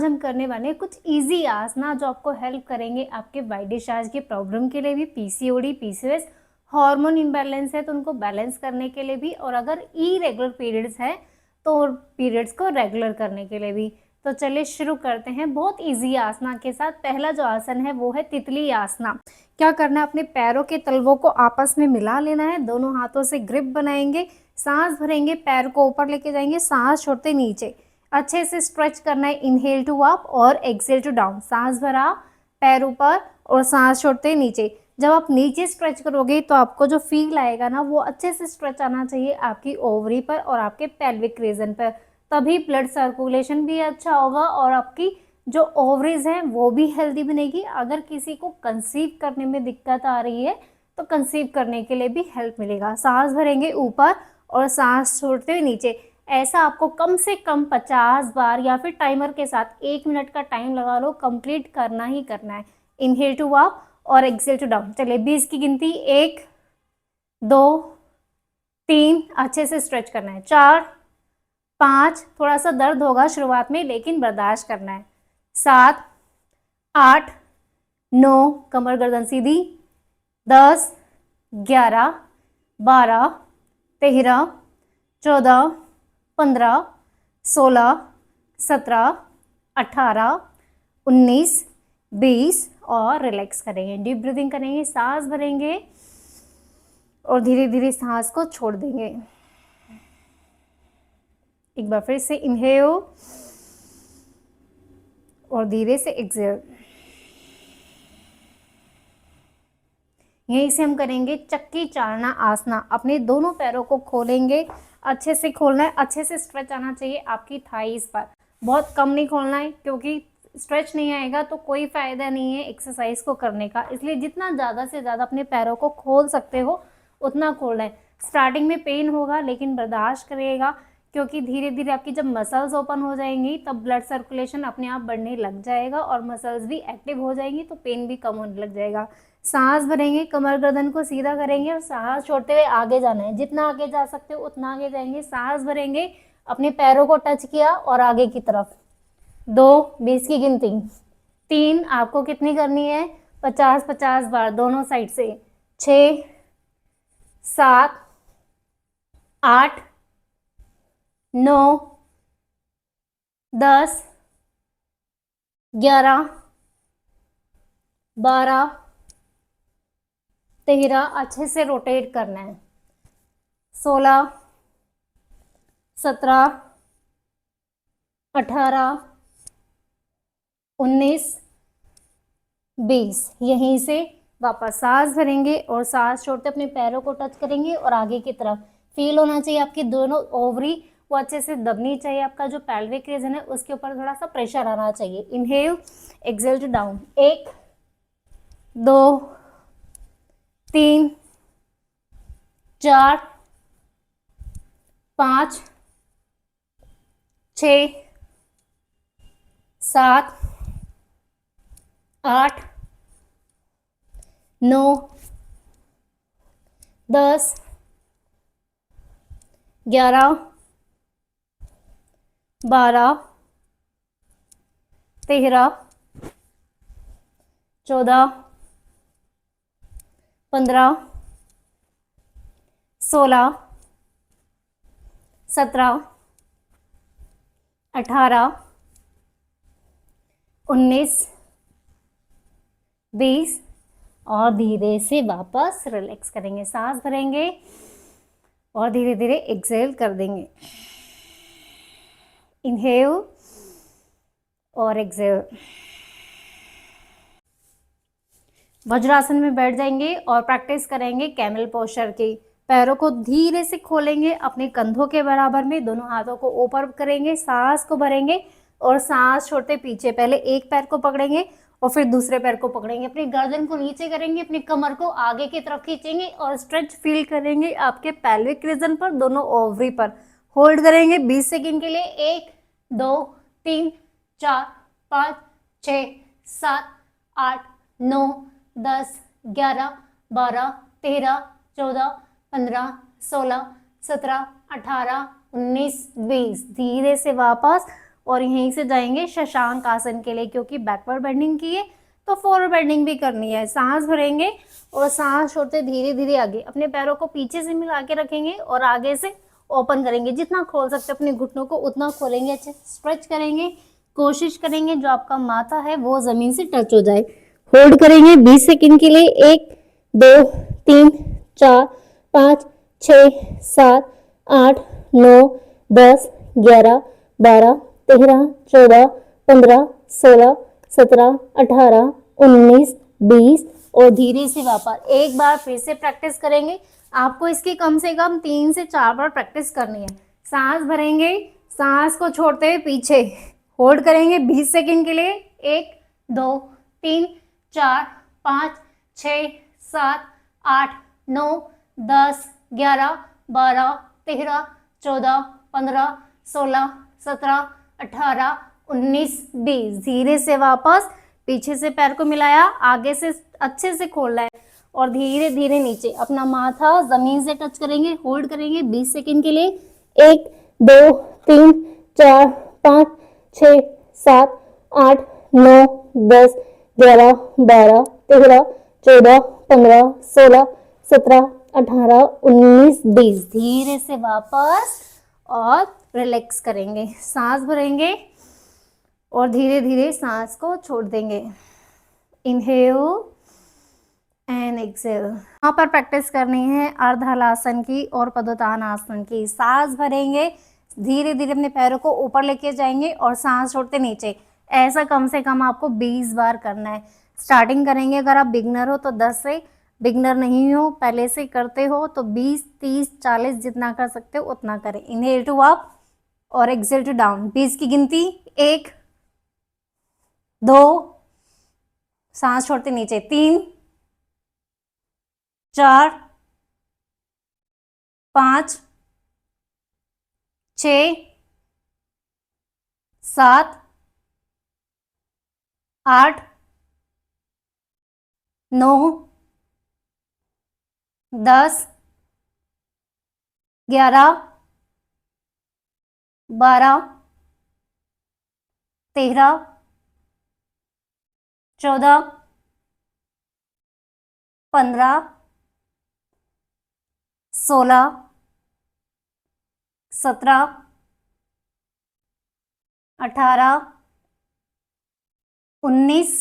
हम करने वाले हैं कुछ इजी आसना जो आपको हेल्प करेंगे आपके वाइट डिस्चार्ज के प्रॉब्लम के लिए भी, पीसीओडी, पीसीओएस, हार्मोन इम्बैलेंस है तो उनको बैलेंस करने के लिए भी, और अगर इरेगुलर पीरियड्स है तो पीरियड्स को रेगुलर करने के लिए भी। तो चलिए शुरू करते हैं बहुत इजी आसना के साथ। पहला जो आसन है वो है तितली आसना। क्या करना है, अपने पैरों के तलवों को आपस में मिला लेना है, दोनों हाथों से ग्रिप बनाएंगे, सांस भरेंगे, पैर को ऊपर लेके जाएंगे, सांस छोड़ते नीचे, अच्छे से स्ट्रेच करना है। इनहेल टू अप और एक्सेल टू डाउन, सांस भरा, पैर ऊपर और सांस छोड़ते नीचे। जब आप नीचे स्ट्रेच करोगे तो आपको जो फील आएगा ना वो अच्छे से स्ट्रेच आना चाहिए आपकी ओवरी पर और आपके पेल्विक रीजन पर, तभी ब्लड सर्कुलेशन भी अच्छा होगा और आपकी जो ओवरीज हैं वो भी हेल्दी बनेगी। अगर किसी को कंसीव करने में दिक्कत आ रही है तो कंसीव करने के लिए भी हेल्प मिलेगा। सांस भरेंगे ऊपर और सांस छोड़ते हुए नीचे। ऐसा आपको कम से कम 50 बार या फिर टाइमर के साथ 1 मिनट का टाइम लगा लो, कंप्लीट करना ही करना है। इनहेल टू अप और एक्सेल टू डाउन। चलिए 20 की गिनती, 1 2 3, अच्छे से स्ट्रेच करना है, 4 5, थोड़ा सा दर्द होगा शुरुआत में लेकिन बर्दाश्त करना है, 7 8 9, कमर गर्दन सीधी, 10 11 12 13 14 15 16 17 18 19 20 और रिलैक्स करेंगे, डीप ब्रीदिंग करेंगे, सांस भरेंगे और धीरे धीरे सांस को छोड़ देंगे। एक बार फिर से इनहेल और धीरे से एक्सहेल। यहीं से हम करेंगे चक्की चालना आसना। अपने दोनों पैरों को खोलेंगे, अच्छे से खोलना है, अच्छे से स्ट्रेच आना चाहिए आपकी थाइस पर, बहुत कम नहीं खोलना है क्योंकि स्ट्रेच नहीं आएगा तो कोई फायदा नहीं है एक्सरसाइज को करने का। इसलिए जितना ज़्यादा से ज़्यादा अपने पैरों को खोल सकते हो उतना खोलना है। स्टार्टिंग में पेन होगा लेकिन बर्दाश्त करिएगा क्योंकि धीरे धीरे आपकी जब मसल्स ओपन हो जाएंगी तब ब्लड सर्कुलेशन अपने आप बढ़ने लग जाएगा और मसल्स भी एक्टिव हो जाएंगी तो पेन भी कम होने लग जाएगा। सांस भरेंगे, कमर गर्दन को सीधा करेंगे और सांस छोड़ते हुए आगे जाना है, जितना आगे जा सकते हो उतना आगे जाएंगे। सांस भरेंगे, अपने पैरों को टच किया और आगे की तरफ, 2 20 की गिनती, 3 आपको कितनी करनी है 50 बार दोनों साइड से, 6 7 8 9 10 11 12 13, अच्छे से रोटेट करना है, 16 17 18 19 20। यहीं से वापस सांस भरेंगे और सांस छोड़ते अपने पैरों को टच करेंगे और आगे की तरफ। फील होना चाहिए आपकी दोनों ओवरी वो अच्छे से दबनी चाहिए, आपका जो पेल्विक रीजन है उसके ऊपर थोड़ा सा प्रेशर आना चाहिए। इनहेल, एक्सहेल टू डाउन, 1 2 3 4 5 6 7 8 9 10 11 12 13 14 15 16 17 18 19 20 और धीरे से वापस रिलैक्स करेंगे। सांस भरेंगे और धीरे धीरे एक्सहेल कर देंगे। इनहेल और एक्सहेल। वज्रासन में बैठ जाएंगे और प्रैक्टिस करेंगे कैमल पोस्चर की। पैरों को धीरे से खोलेंगे अपने कंधों के बराबर में, दोनों हाथों को ऊपर करेंगे, सांस को भरेंगे और सांस छोड़ते पीछे। पहले एक पैर को पकड़ेंगे और फिर दूसरे पैर को पकड़ेंगे, अपनी गर्दन को नीचे करेंगे, अपनी कमर को आगे की तरफ खींचेंगे और स्ट्रेच फील करेंगे आपके पेल्विक रीजन पर, दोनों ओवरी पर। होल्ड करेंगे 20 सेकेंड के लिए। 1 2 3 4 5 6 7 8 9 10 11 12 13 14 15 16 17 18 19 20। धीरे से वापस और यहीं से जाएंगे शशांक आसन के लिए, क्योंकि बैकवर्ड बेंडिंग की है तो फॉरवर्ड बेंडिंग भी करनी है। सांस भरेंगे और सांस छोड़ते धीरे धीरे आगे, अपने पैरों को पीछे से मिला के रखेंगे और आगे से ओपन करेंगे, जितना खोल सकते अपने घुटनों को उतना खोलेंगे, अच्छे स्ट्रेच करेंगे, कोशिश करेंगे जो आपका माथा है वो जमीन से टच हो जाए। होल्ड करेंगे 20 सेकंड के लिए, 1 2 3 4 5 6 7 8 9 10 11 12 13 14 15 16 17 18 19 20 और धीरे से वापस। एक बार फिर से प्रैक्टिस करेंगे, आपको इसकी कम से कम 3 से 4 बार प्रैक्टिस करनी है। सांस भरेंगे, सांस को छोड़ते हुए पीछे होल्ड करेंगे 20 सेकंड के लिए, 1 2 3 4 5 6 7 8 9 10 11 12 13 14 15 16 17 18 19 20। धीरे से वापस, पीछे से पैर को मिलाया, आगे से अच्छे से खोलना है और धीरे धीरे नीचे, अपना माथा जमीन से टच करेंगे। होल्ड करेंगे 20 सेकंड के लिए, 1 2 3 4 5 6 7 8 9 10 11 12 13 14 15 16 17 18 19 20। धीरे से वापस और रिलैक्स करेंगे, सांस भरेंगे और धीरे धीरे सांस को छोड़ देंगे। Inhale and exhale. यहाँ पर प्रैक्टिस करनी है अर्धहलासन की और पदोत्तानासन की। सांस भरेंगे, धीरे धीरे अपने पैरों को ऊपर लेके जाएंगे और सांस छोड़ते नीचे। ऐसा कम से कम आपको 20 बार करना है। स्टार्टिंग करेंगे, अगर आप बिगनर हो तो 10 से, बिगनर नहीं हो पहले से करते हो तो 20 30 40 जितना कर सकते हो उतना करें। इनहेल टू अप और एक्सेल टू डाउन। 20 की गिनती, 1 2, सांस छोड़ते नीचे, 3 4 5 6 7 8 9 10 11 12 13 14 15 16 17 18 19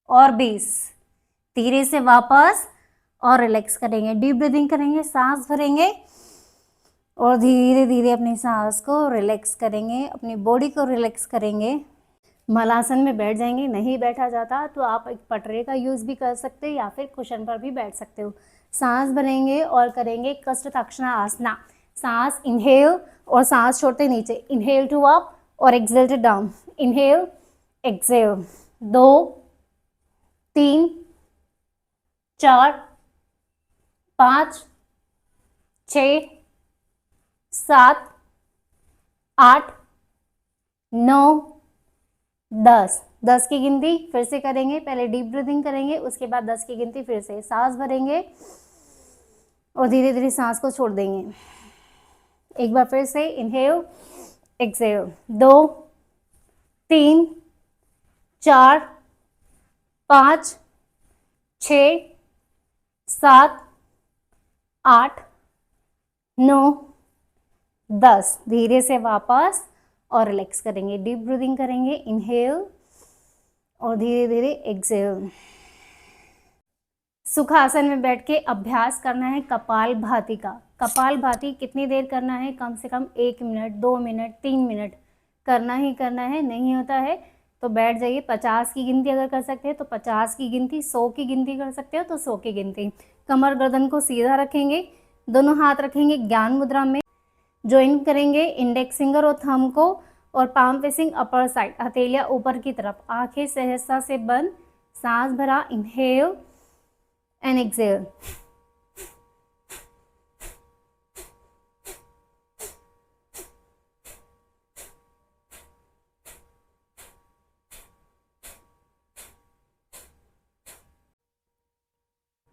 और 20। धीरे से वापस और रिलैक्स करेंगे, डीप ब्रीदिंग करेंगे, सांस भरेंगे और धीरे धीरे अपनी सांस को रिलैक्स करेंगे, अपनी बॉडी को रिलैक्स करेंगे। मलासन में बैठ जाएंगे, नहीं बैठा जाता तो आप एक पटरे का यूज़ भी कर सकते हो या फिर कुशन पर भी बैठ सकते हो। सांस भरेंगे और करेंगे कष्टथाक्षणा आसना। सांस इनहेल और सांस छोड़ते नीचे, इनहेल टू अप और exhale to down. Inhale exhale, 2 3 4 5 6 7 8 9 10। 10 की गिनती फिर से करेंगे, पहले डीप ब्रीदिंग करेंगे, उसके बाद 10 की गिनती फिर से। सांस भरेंगे और धीरे धीरे सांस को छोड़ देंगे। एक बार फिर से इनहेल एक्सेल, 2 3 4 5 6 7 8 9 10। धीरे से वापस और रिलैक्स करेंगे, डीप ब्रीदिंग करेंगे, इनहेल और धीरे धीरे एक्सेल। सुखासन में बैठ के अभ्यास करना है कपाल भाती का। कपाल भाती कितनी देर करना है? कम से कम 1 मिनट, 2 मिनट, 3 मिनट करना ही करना है। नहीं होता है तो बैठ जाइए। 50 की गिनती अगर कर सकते हैं तो 50 की गिनती, 100 की गिनती कर सकते हो तो 100 की गिनती। कमर गर्दन को सीधा रखेंगे, दोनों हाथ रखेंगे ज्ञान मुद्रा में, ज्वाइन करेंगे इंडेक्स फिंगर और थंब को और पाम फेसिंग अपर साइड, हथेलियां ऊपर की तरफ, आंखें सहजता से बंद, सांस भरा, इनहेल एंड एक्सेल।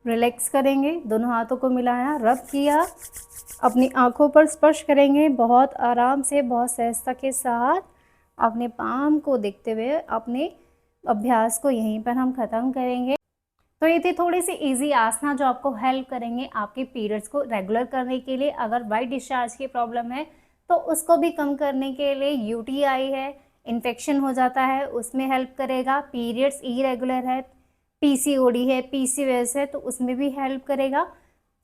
रिलैक्स करेंगे, दोनों हाथों को मिलाया, रब किया अपनी आँखों पर स्पर्श करेंगे बहुत आराम से, बहुत सहजता के साथ। अपने पाम को देखते हुए अपने अभ्यास को यहीं पर हम ख़त्म करेंगे। तो ये थे थोड़े से इजी आसना जो आपको हेल्प करेंगे आपके पीरियड्स को रेगुलर करने के लिए। अगर वाइट डिस्चार्ज की प्रॉब्लम है तो उसको भी कम करने के लिए, यूटीआई है, इन्फेक्शन हो जाता है, उसमें हेल्प करेगा। पीरियड्स इरेगुलर है, पीसीओडी है, पीसीओएस है, तो उसमें भी हेल्प करेगा।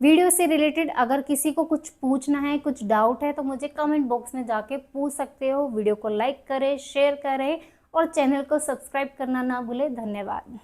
वीडियो से रिलेटेड अगर किसी को कुछ पूछना है, कुछ डाउट है, तो मुझे कमेंट बॉक्स में जाके पूछ सकते हो। वीडियो को लाइक करें, शेयर करें और चैनल को सब्सक्राइब करना ना भूलें। धन्यवाद।